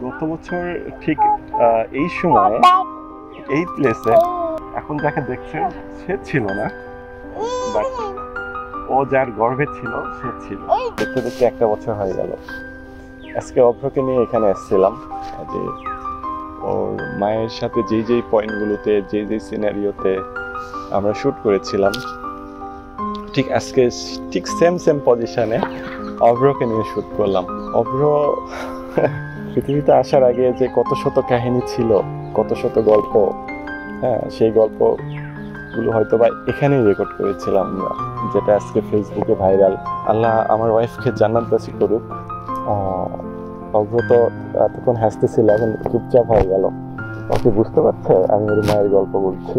গত বছর ঠিক এই সময় এই প্লেসে এখন যাকে দেখছেন সে ছিল না, বাট ও যার গর্ভে ছিল সে ছিল। দেখতে দেখতে একটা বছর হয়ে গেল। আজকে অভ্রকে নিয়ে এখানে এসেছিলাম যে ওর মায়ের সাথে যেই যেই পয়েন্টগুলোতে যেই সিনারিওতে আমরা শ্যুট করেছিলাম, ঠিক আজকে ঠিক সেম পজিশনে অভ্রকে নিয়ে শ্যুট করলাম। অভ্র পৃথিবীতে আসার আগে যে কত শত কাহিনী ছিল, কত শত গল্প, হ্যাঁ সেই গল্পগুলো হয়তো বা এখানেই রেকর্ড করেছিলাম আমরা, যেটা আজকে ফেসবুকে ভাইরাল। আল্লাহ আমার ওয়াইফকে জান্নাত নসিব করুক। অভ্র তো এতক্ষণ হাসতেছিল, এখন চুপচাপ হয়ে গেল। ওকে বুঝতে পারছে আমি ওর মায়ের গল্প বলছি।